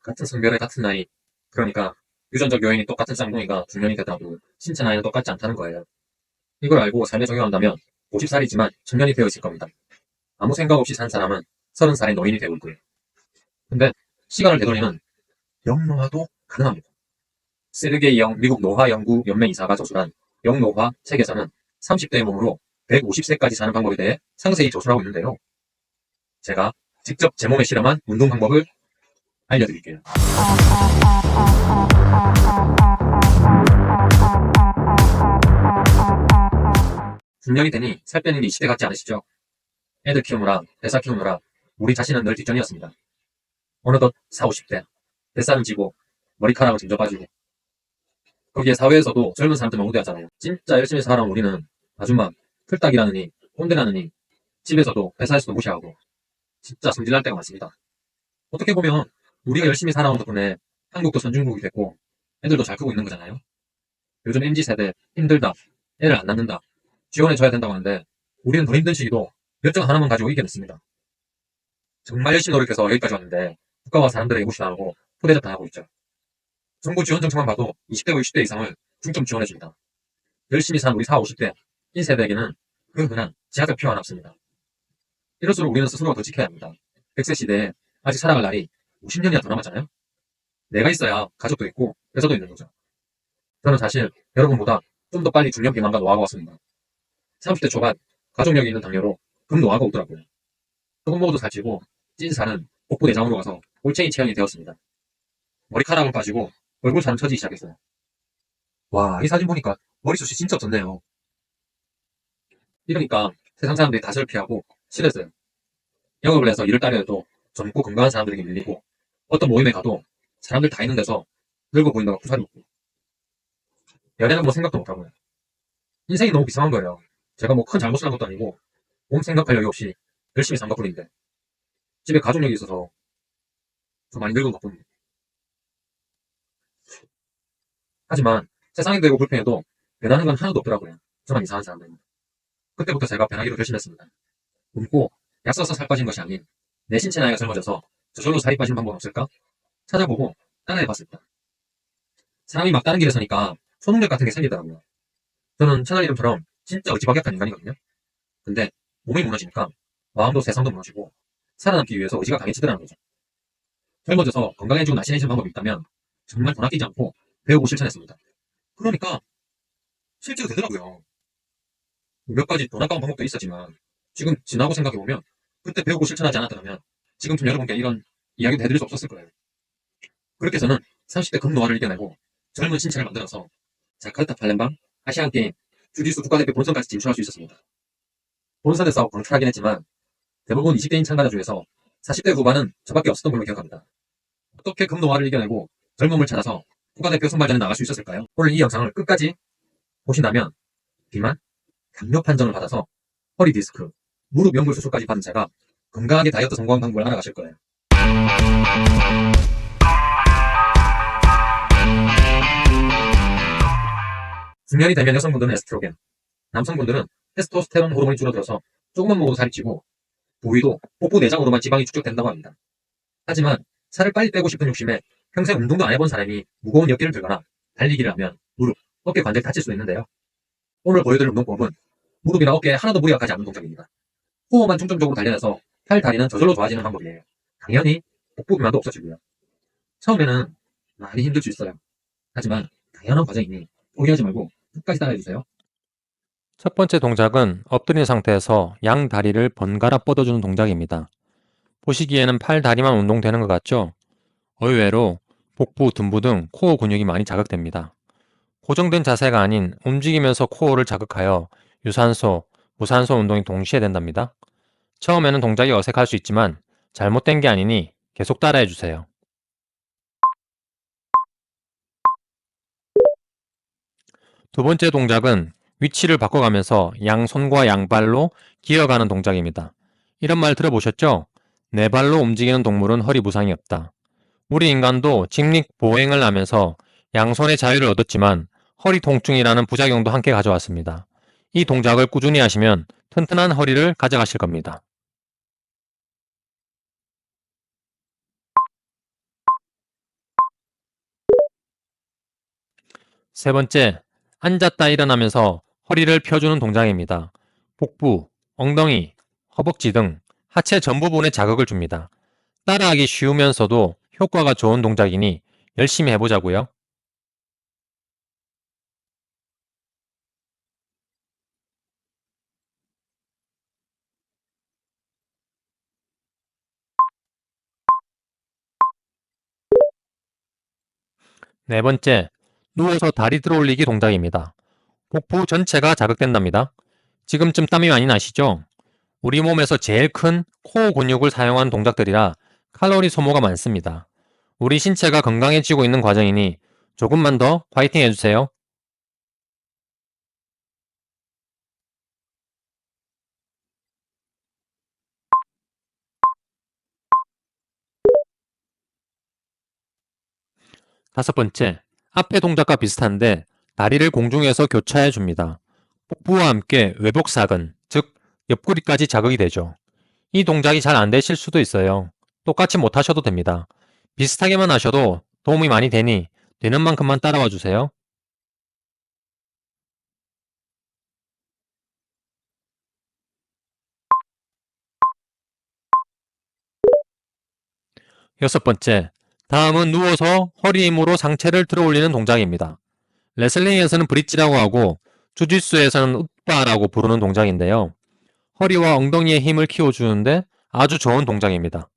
같은 성별의 같은 나이. 그러니까 유전적 요인이 똑같은 쌍둥이가 중년이 되더라도 신체 나이는 똑같지 않다는 거예요. 이걸 알고 삶에 적용한다면 50살이지만 청년이 되어 있을 겁니다. 아무 생각 없이 산 사람은 30살의 노인이 되고 있고요. 근데 시간을 되돌리면 영노화도 가능합니다. 세르게이 영 미국 노화연구연맹 이사가 저술한 영노화 책에서는 30대의 몸으로 150세까지 사는 방법에 대해 상세히 저술하고 있는데요. 제가 직접 제 몸에 실험한 운동 방법을 알려드릴게요. 중년이 되니 살 빼는 게 이 시대 같지 않으시죠? 애들 키우느라, 회사 키우느라 우리 자신은 늘 뒷전이었습니다. 어느덧 40, 50대, 뱃살은 찌고 머리카락은 점점 빠지고 거기에 사회에서도 젊은 사람들만 우대하잖아요. 진짜 열심히 살아온 우리는 아줌마, 틀딱이라느니, 꼰대라느니 집에서도 회사에서도 무시하고 진짜 성질날 때가 많습니다. 어떻게 보면 우리가 열심히 살아온 덕분에 한국도 선진국이 됐고 애들도 잘 크고 있는 거잖아요. 요즘 MZ세대 힘들다, 애를 안 낳는다, 지원해줘야 된다고 하는데 우리는 더 힘든 시기도 열정 하나만 가지고 이겨냈습니다. 정말 열심히 노력해서 여기까지 왔는데 국가와 사람들에게 무시당하고 포대접 당하고 있죠. 정부 지원 정책만 봐도 20대고 60대 이상을 중점 지원해줍니다. 열심히 산 우리 40, 50대 이 세대에게는 그 흔한 제약을 필요 안 없습니다. 이럴수록 우리는 스스로가 더 지켜야 합니다. 100세 시대에 아직 살아갈 날이 50년이나 더 남았잖아요. 내가 있어야 가족도 있고 회사도 있는 거죠. 저는 사실 여러분보다 좀 더 빨리 중년 비만과 노화가 왔습니다. 30대 초반 가족력이 있는 당뇨로 급노화가 오더라고요. 조금 먹어도 살찌고 찐 살은 복부 내장으로 가서 올챙이 체형이 되었습니다. 머리카락은 빠지고 얼굴 살은 처지기 시작했어요. 와, 이 사진 보니까 머리숱이 진짜 없었네요. 이러니까 세상 사람들이 다 저를 피하고 싫어했어요. 영업을 해서 일을 따려도 젊고 건강한 사람들에게 밀리고 어떤 모임에 가도 사람들 다 있는 데서 늙어 보인다고 구사리 먹고 연애는 뭐 생각도 못하고요. 인생이 너무 비상한 거예요. 제가 뭐 큰 잘못을 한 것도 아니고 몸 생각할 여유 없이 열심히 산 것뿐인데 집에 가족력이 있어서 좀 많이 늙은 것뿐입니다. 하지만 세상이 되고 불편해도 변하는 건 하나도 없더라고요. 저만 이상한 사람들은. 그때부터 제가 변하기로 결심했습니다. 굶고 약 써서 살 빠진 것이 아닌 내 신체 나이가 젊어져서 저절로 살이 빠진 방법 없을까? 찾아보고 따라해봤습니다. 사람이 막 다른 길에 서니까 초능력 같은 게 생기더라고요. 저는 채널 이름처럼 진짜 의지박약한 인간이거든요. 근데 몸이 무너지니까 마음도 세상도 무너지고 살아남기 위해서 의지가 강해지더라는 거죠. 젊어져서 건강해지고 날씬해지는 방법이 있다면 정말 돈 아끼지 않고 배우고 실천했습니다. 그러니까 실제로 되더라고요. 몇 가지 돈 아까운 방법도 있었지만 지금 지나고 생각해보면 그때 배우고 실천하지 않았더라면 지금쯤 여러분께 이런 이야기도 해드릴 수 없었을 거예요. 그렇게 저는 30대 급노화를 이겨내고 젊은 신체를 만들어서 자카르타 팔렘방, 아시안게임, 주짓수 국가대표 본선까지 진출할 수 있었습니다. 본선에 싸워 광탈하긴 했지만 대부분 20대인 참가자 중에서 40대 후반은 저밖에 없었던 걸로 기억합니다. 어떻게 급노화를 이겨내고 젊음을 찾아서 국가대표 선발전에 나갈 수 있었을까요? 오늘 이 영상을 끝까지 보신다면 비만, 당뇨 판정을 받아서 허리 디스크, 무릎 연골 수술까지 받은 제가 건강하게 다이어트 성공한 방법을 알아가실 거예요. 중년이 되면 여성분들은 에스트로겐, 남성분들은 테스토스테론 호르몬이 줄어들어서 조금만 먹어도 살이 찌고 부위도 복부 내장으로만 지방이 축적된다고 합니다. 하지만 살을 빨리 빼고 싶은 욕심에 평생 운동도 안 해본 사람이 무거운 역기를 들거나 달리기를 하면 무릎, 어깨 관절 다칠 수 있는데요. 오늘 보여드릴 운동법은 무릎이나 어깨에 하나도 무리가 가지 않는 동작입니다. 호흡만 중점적으로 단련해서 팔, 다리는 저절로 좋아지는 방법이에요. 당연히 복부 비만도 없어지고요. 처음에는 많이 힘들 수 있어요. 하지만 당연한 과정이니 포기하지 말고 끝까지 따라해주세요. 첫 번째 동작은 엎드린 상태에서 양 다리를 번갈아 뻗어주는 동작입니다. 보시기에는 팔, 다리만 운동되는 것 같죠? 의외로 복부, 둔부 등 코어 근육이 많이 자극됩니다. 고정된 자세가 아닌 움직이면서 코어를 자극하여 유산소, 무산소 운동이 동시에 된답니다. 처음에는 동작이 어색할 수 있지만 잘못된 게 아니니 계속 따라해주세요. 두 번째 동작은 위치를 바꿔가면서 양손과 양발로 기어가는 동작입니다. 이런 말 들어보셨죠? 네 발로 움직이는 동물은 허리 부상이 없다. 우리 인간도 직립보행을 하면서 양손의 자유를 얻었지만 허리 통증이라는 부작용도 함께 가져왔습니다. 이 동작을 꾸준히 하시면 튼튼한 허리를 가져가실 겁니다. 세 번째, 앉았다 일어나면서 허리를 펴주는 동작입니다. 복부, 엉덩이, 허벅지 등 하체 전 부분에 자극을 줍니다. 따라하기 쉬우면서도 효과가 좋은 동작이니 열심히 해보자고요. 네 번째, 누워서 다리 들어 올리기 동작입니다. 복부 전체가 자극된답니다. 지금쯤 땀이 많이 나시죠? 우리 몸에서 제일 큰 코어 근육을 사용한 동작들이라 칼로리 소모가 많습니다. 우리 신체가 건강해지고 있는 과정이니 조금만 더 파이팅 해주세요. 다섯 번째, 앞의 동작과 비슷한데 다리를 공중에서 교차해 줍니다. 복부와 함께 외복사근, 즉 옆구리까지 자극이 되죠. 이 동작이 잘 안 되실 수도 있어요. 똑같이 못 하셔도 됩니다. 비슷하게만 하셔도 도움이 많이 되니 되는 만큼만 따라와 주세요. 여섯 번째, 다음은 누워서 허리 힘으로 상체를 들어 올리는 동작입니다. 레슬링에서는 브릿지라고 하고 주짓수에서는 웃바라고 부르는 동작인데요. 허리와 엉덩이의 힘을 키워주는데 아주 좋은 동작입니다.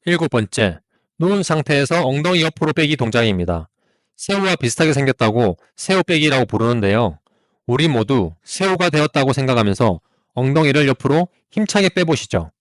일곱 번째, 누운 상태에서 엉덩이 옆으로 빼기 동작입니다. 새우와 비슷하게 생겼다고 새우 빼기라고 부르는데요. 우리 모두 새우가 되었다고 생각하면서 엉덩이를 옆으로 힘차게 빼보시죠.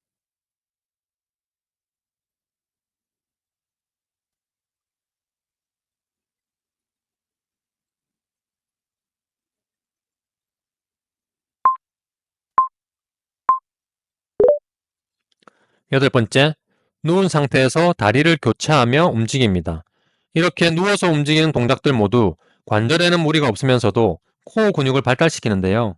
여덟 번째, 누운 상태에서 다리를 교차하며 움직입니다. 이렇게 누워서 움직이는 동작들 모두 관절에는 무리가 없으면서도 코어 근육을 발달시키는데요.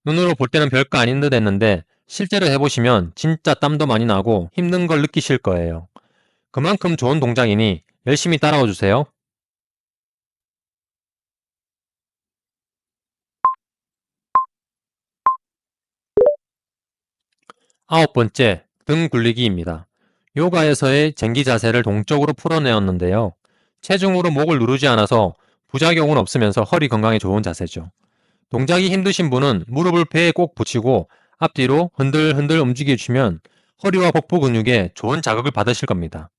눈으로 볼 때는 별거 아닌 듯 했는데 실제로 해보시면 진짜 땀도 많이 나고 힘든 걸 느끼실 거예요. 그만큼 좋은 동작이니 열심히 따라와 주세요. 아홉 번째, 등 굴리기입니다. 요가에서의 쟁기 자세를 동적으로 풀어내었는데요. 체중으로 목을 누르지 않아서 부작용은 없으면서 허리 건강에 좋은 자세죠. 동작이 힘드신 분은 무릎을 배에 꼭 붙이고 앞뒤로 흔들흔들 움직여주시면 허리와 복부 근육에 좋은 자극을 받으실 겁니다.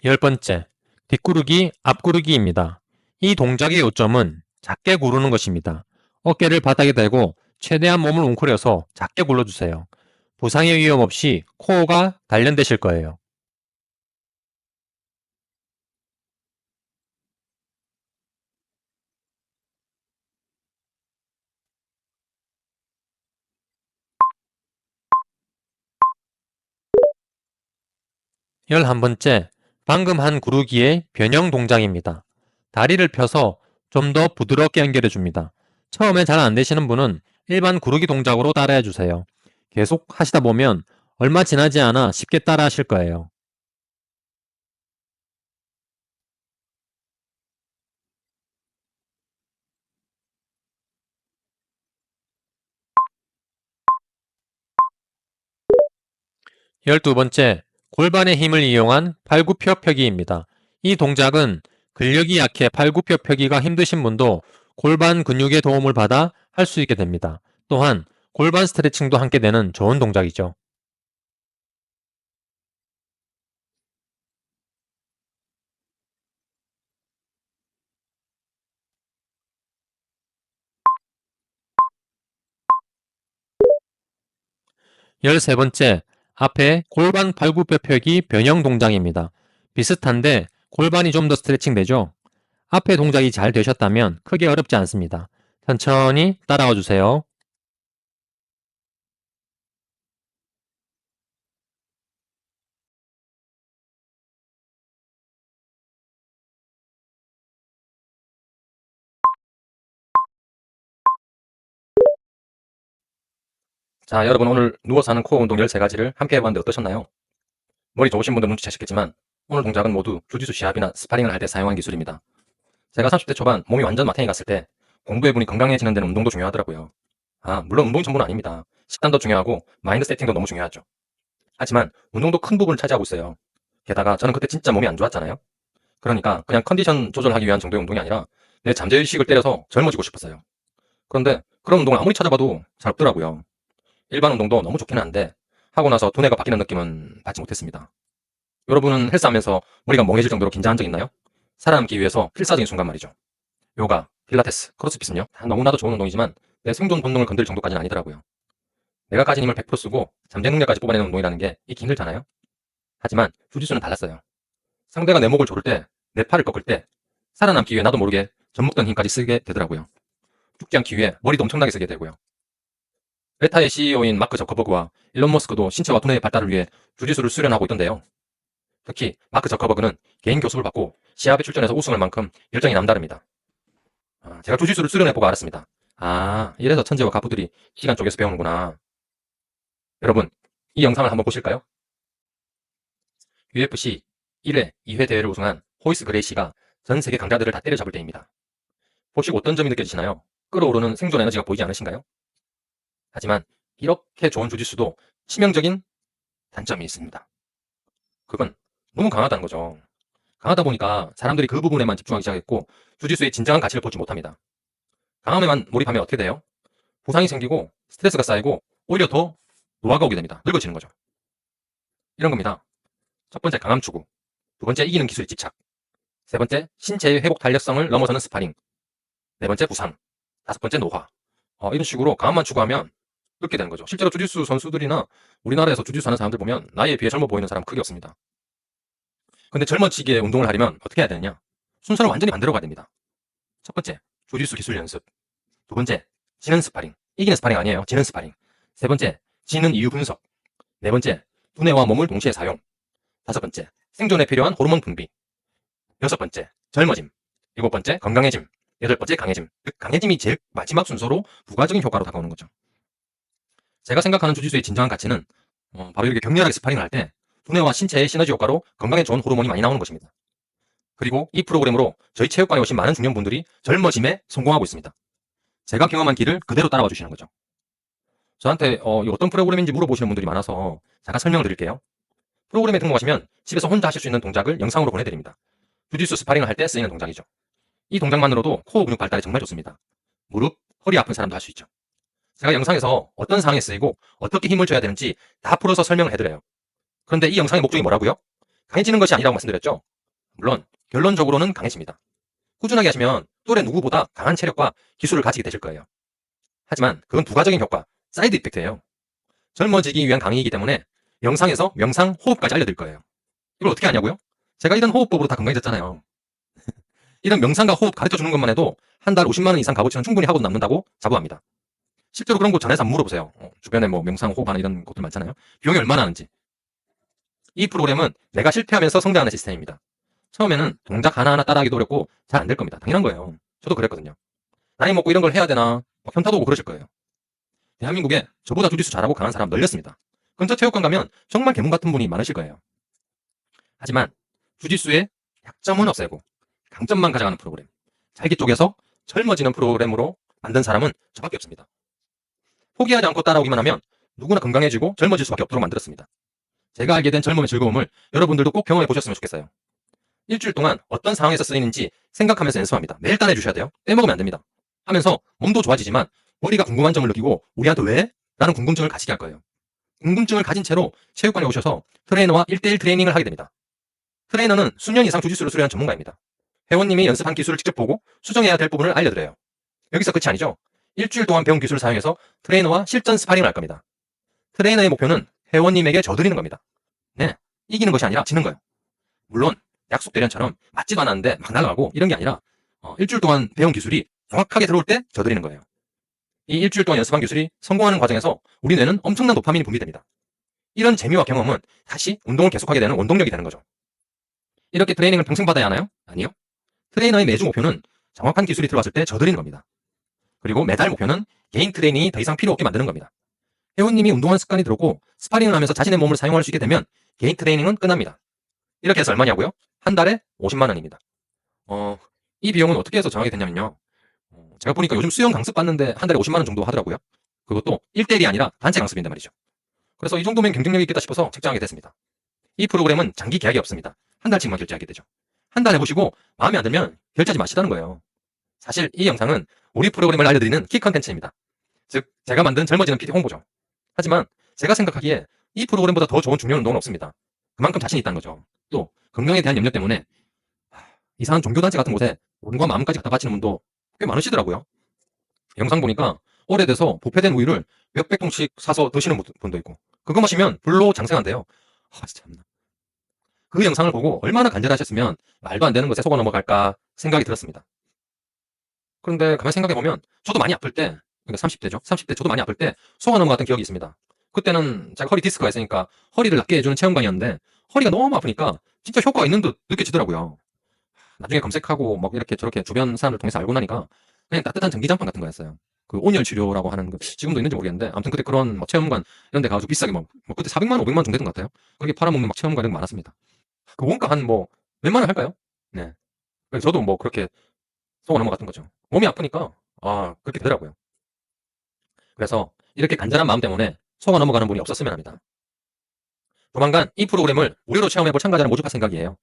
열 번째, 뒷구르기, 앞구르기입니다. 이 동작의 요점은 작게 구르는 것입니다. 어깨를 바닥에 대고 최대한 몸을 웅크려서 작게 굴러주세요. 부상의 위험 없이 코어가 단련되실 거예요. 열한 번째, 방금 한 구르기의 변형 동작입니다. 다리를 펴서 좀 더 부드럽게 연결해 줍니다. 처음에 잘 안 되시는 분은 일반 구르기 동작으로 따라해 주세요. 계속 하시다 보면 얼마 지나지 않아 쉽게 따라 하실 거예요. 열두 번째, 골반의 힘을 이용한 팔굽혀 펴기입니다. 이 동작은 근력이 약해 팔굽혀 펴기가 힘드신 분도 골반 근육의 도움을 받아 할 수 있게 됩니다. 또한 골반 스트레칭도 함께 되는 좋은 동작이죠. 열세 번째, 앞에 골반 팔굽혀 펴기 변형 동작입니다. 비슷한데 골반이 좀 더 스트레칭 되죠? 앞에 동작이 잘 되셨다면 크게 어렵지 않습니다. 천천히 따라와 주세요. 자, 여러분 오늘 누워서 하는 코어 운동 13가지를 함께 해봤는데 어떠셨나요? 머리 좋으신 분들은 눈치채셨겠지만 오늘 동작은 모두 주짓수 시합이나 스파링을 할 때 사용한 기술입니다. 제가 30대 초반 몸이 완전 마탱이 갔을 때 공부해보니 건강해지는 데는 운동도 중요하더라고요. 물론 운동이 전부는 아닙니다. 식단도 중요하고 마인드 세팅도 너무 중요하죠. 하지만 운동도 큰 부분을 차지하고 있어요. 게다가 저는 그때 진짜 몸이 안 좋았잖아요. 그러니까 그냥 컨디션 조절하기 위한 정도의 운동이 아니라 내 잠재의식을 때려서 젊어지고 싶었어요. 그런데 그런 운동을 아무리 찾아봐도 잘 없더라고요. 일반 운동도 너무 좋기는 한데 하고 나서 두뇌가 바뀌는 느낌은 받지 못했습니다. 여러분은 헬스하면서 머리가 멍해질 정도로 긴장한 적 있나요? 살아남기 위해서 필사적인 순간 말이죠. 요가, 필라테스, 크로스핏은요 다 너무나도 좋은 운동이지만 내 생존 본능을 건들 정도까지는 아니더라고요. 내가 가진 힘을 100% 쓰고 잠재 능력까지 뽑아내는 운동이라는 게 익히 힘들잖아요. 하지만 주짓수는 달랐어요. 상대가 내 목을 조를 때, 내 팔을 꺾을 때 살아남기 위해 나도 모르게 젖먹던 힘까지 쓰게 되더라고요. 죽지 않기 위해 머리도 엄청나게 쓰게 되고요. 메타의 CEO인 마크 저커버그와 일론 머스크도 신체와 두뇌의 발달을 위해 주짓수를 수련하고 있던데요. 특히 마크 저커버그는 개인 교습을 받고 시합에 출전해서 우승할 만큼 열정이 남다릅니다. 제가 주짓수를 수련해보고 알았습니다. 이래서 천재와 가부들이 시간 쪼개서 배우는구나. 여러분, 이 영상을 한번 보실까요? UFC 1회, 2회 대회를 우승한 호이스 그레이시가 전 세계 강자들을 다 때려잡을 때입니다. 보시고 어떤 점이 느껴지시나요? 끌어오르는 생존 에너지가 보이지 않으신가요? 하지만 이렇게 좋은 주짓수도 치명적인 단점이 있습니다. 그건 너무 강하다는 거죠. 강하다 보니까 사람들이 그 부분에만 집중하기 시작했고 주짓수의 진정한 가치를 보지 못합니다. 강함에만 몰입하면 어떻게 돼요? 부상이 생기고 스트레스가 쌓이고 오히려 더 노화가 오게 됩니다. 늙어지는 거죠. 이런 겁니다. 첫 번째 강함 추구, 두 번째 이기는 기술의 집착, 세 번째 신체의 회복 탄력성을 넘어서는 스파링, 네 번째 부상, 다섯 번째 노화. 이런 식으로 강함만 추구하면 늙게 되는 거죠. 실제로 주짓수 선수들이나 우리나라에서 주짓수 하는 사람들 보면 나이에 비해 젊어 보이는 사람 크게 없습니다. 근데 젊어지게 운동을 하려면 어떻게 해야 되느냐? 순서를 완전히 반대로 가야 됩니다. 첫 번째, 주짓수 기술 연습. 두 번째, 지는 스파링. 이기는 스파링 아니에요. 지는 스파링. 세 번째, 지는 이유 분석. 네 번째, 두뇌와 몸을 동시에 사용. 다섯 번째, 생존에 필요한 호르몬 분비. 여섯 번째, 젊어짐. 일곱 번째, 건강해짐. 여덟 번째, 강해짐. 강해짐이 제일 마지막 순서로 부가적인 효과로 다가오는 거죠. 제가 생각하는 주짓수의 진정한 가치는 바로 이렇게 격렬하게 스파링을 할 때 두뇌와 신체의 시너지 효과로 건강에 좋은 호르몬이 많이 나오는 것입니다. 그리고 이 프로그램으로 저희 체육관에 오신 많은 중년분들이 젊어짐에 성공하고 있습니다. 제가 경험한 길을 그대로 따라와 주시는 거죠. 저한테 어떤 프로그램인지 물어보시는 분들이 많아서 잠깐 설명을 드릴게요. 프로그램에 등록하시면 집에서 혼자 하실 수 있는 동작을 영상으로 보내드립니다. 주짓수 스파링을 할 때 쓰이는 동작이죠. 이 동작만으로도 코어 근육 발달에 정말 좋습니다. 무릎, 허리 아픈 사람도 할 수 있죠. 제가 영상에서 어떤 상황에 쓰이고 어떻게 힘을 줘야 되는지 다 풀어서 설명을 해드려요. 그런데 이 영상의 목적이 뭐라고요? 강해지는 것이 아니라고 말씀드렸죠? 물론 결론적으로는 강해집니다. 꾸준하게 하시면 또래 누구보다 강한 체력과 기술을 가지게 되실 거예요. 하지만 그건 부가적인 효과, 사이드 이펙트예요. 젊어지기 위한 강의이기 때문에 영상에서 명상, 호흡까지 알려드릴 거예요. 이걸 어떻게 하냐고요? 제가 이런 호흡법으로 다 건강해졌잖아요. 이런 명상과 호흡 가르쳐주는 것만 해도 한 달 50만 원 이상 값어치는 충분히 하고 남는다고 자부합니다. 실제로 그런 곳 전에서 한번 물어보세요. 주변에 뭐 명상, 호흡하는 이런 곳들 많잖아요. 비용이 얼마나 하는지. 이 프로그램은 내가 실패하면서 성장하는 시스템입니다. 처음에는 동작 하나하나 따라하기도 어렵고 잘 안 될 겁니다. 당연한 거예요. 저도 그랬거든요. 나이 먹고 이런 걸 해야 되나 현타도 오고 그러실 거예요. 대한민국에 저보다 주짓수 잘하고 강한 사람 널렸습니다. 근처 체육관 가면 정말 괴물 같은 분이 많으실 거예요. 하지만 주짓수의 약점은 없애고 강점만 가져가는 프로그램, 잘기 쪽에서 젊어지는 프로그램으로 만든 사람은 저밖에 없습니다. 포기하지 않고 따라오기만 하면 누구나 건강해지고 젊어질 수밖에 없도록 만들었습니다. 제가 알게 된 젊음의 즐거움을 여러분들도 꼭 경험해 보셨으면 좋겠어요. 일주일 동안 어떤 상황에서 쓰이는지 생각하면서 연습합니다. 매일 따라해 주셔야 돼요. 빼먹으면 안 됩니다. 하면서 몸도 좋아지지만 머리가 궁금한 점을 느끼고 우리한테 왜? 라는 궁금증을 가지게 할 거예요. 궁금증을 가진 채로 체육관에 오셔서 트레이너와 1대1 트레이닝을 하게 됩니다. 트레이너는 수년 이상 주짓수를 수련한 전문가입니다. 회원님이 연습한 기술을 직접 보고 수정해야 될 부분을 알려드려요. 여기서 끝이 아니죠. 일주일 동안 배운 기술을 사용해서 트레이너와 실전 스파링을 할 겁니다. 트레이너의 목표는 회원님에게 져드리는 겁니다. 네, 이기는 것이 아니라 지는 거예요. 물론 약속 대련처럼 맞지도 않았는데 막 날아가고 이런 게 아니라 일주일 동안 배운 기술이 정확하게 들어올 때 져드리는 거예요. 이 일주일 동안 연습한 기술이 성공하는 과정에서 우리 뇌는 엄청난 도파민이 분비됩니다. 이런 재미와 경험은 다시 운동을 계속하게 되는 원동력이 되는 거죠. 이렇게 트레이닝을 평생 받아야 하나요? 아니요. 트레이너의 매주 목표는 정확한 기술이 들어왔을 때 져드리는 겁니다. 그리고 매달 목표는 개인 트레이닝이 더 이상 필요 없게 만드는 겁니다. 회원님이 운동하는 습관이 들었고 스파링을 하면서 자신의 몸을 사용할 수 있게 되면 개인 트레이닝은 끝납니다. 이렇게 해서 얼마냐고요? 한 달에 50만 원입니다. 이 비용은 어떻게 해서 정하게 됐냐면요. 제가 보니까 요즘 수영 강습 받는데 한 달에 50만 원 정도 하더라고요. 그것도 1대1이 아니라 단체 강습인단 말이죠. 그래서 이 정도면 경쟁력이 있겠다 싶어서 책정하게 됐습니다. 이 프로그램은 장기 계약이 없습니다. 한 달씩만 결제하게 되죠. 한 달 해보시고 마음에 안 들면 결제하지 마시라는 거예요. 사실 이 영상은 우리 프로그램을 알려드리는 키 컨텐츠입니다. 즉 제가 만든 젊어지는 PT 홍보죠. 하지만 제가 생각하기에 이 프로그램보다 더 좋은 중년 운동은 없습니다. 그만큼 자신이 있다는 거죠. 또 건강에 대한 염려 때문에 이상한 종교단체 같은 곳에 돈과 마음까지 갖다 바치는 분도 꽤 많으시더라고요. 영상 보니까 오래돼서 부패된 우유를 몇백 봉씩 사서 드시는 분도 있고 그거 마시면 불로 장생한대요. 참나. 그 영상을 보고 얼마나 간절하셨으면 말도 안 되는 것에 속아 넘어갈까 생각이 들었습니다. 그런데 가만히 생각해보면 저도 많이 아플 때, 그러니까 30대죠. 30대 저도 많이 아플 때 속아 넘어갔던 기억이 있습니다. 그때는 제가 허리 디스크가 있으니까 허리를 낫게 해주는 체험관이었는데 허리가 너무 아프니까 진짜 효과가 있는 듯 느껴지더라고요. 나중에 검색하고 막 이렇게 저렇게 주변 사람들 통해서 알고 나니까 그냥 따뜻한 전기장판 같은 거였어요. 그 온열 치료라고 하는 거 지금도 있는지 모르겠는데 아무튼 그때 그런 막 체험관 이런 데 가가지고 비싸게 뭐 그때 400만 원, 500만 원 정도 됐던 것 같아요. 그렇게 팔아먹는 막 체험관 이런 거 많았습니다. 그 원가 한 뭐 몇만 원 할까요? 네. 그래서 저도 뭐 그렇게 속아 넘어갔던 거죠. 몸이 아프니까 그렇게 되더라고요. 그래서 이렇게 간절한 마음 때문에 속아 넘어가는 분이 없었으면 합니다. 조만간 이 프로그램을 무료로 체험해볼 참가자를 모집할 생각이에요.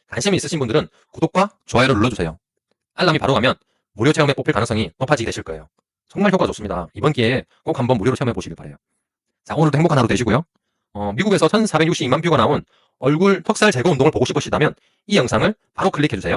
관심이 있으신 분들은 구독과 좋아요를 눌러주세요. 알람이 바로 가면 무료 체험에 뽑힐 가능성이 높아지게 되실 거예요. 정말 효과 좋습니다. 이번 기회에 꼭 한번 무료로 체험해 보시길 바라요. 자, 오늘도 행복한 하루 되시고요. 미국에서 1462만 뷰가 나온 얼굴 턱살 제거 운동을 보고 싶으시다면 이 영상을 바로 클릭해 주세요.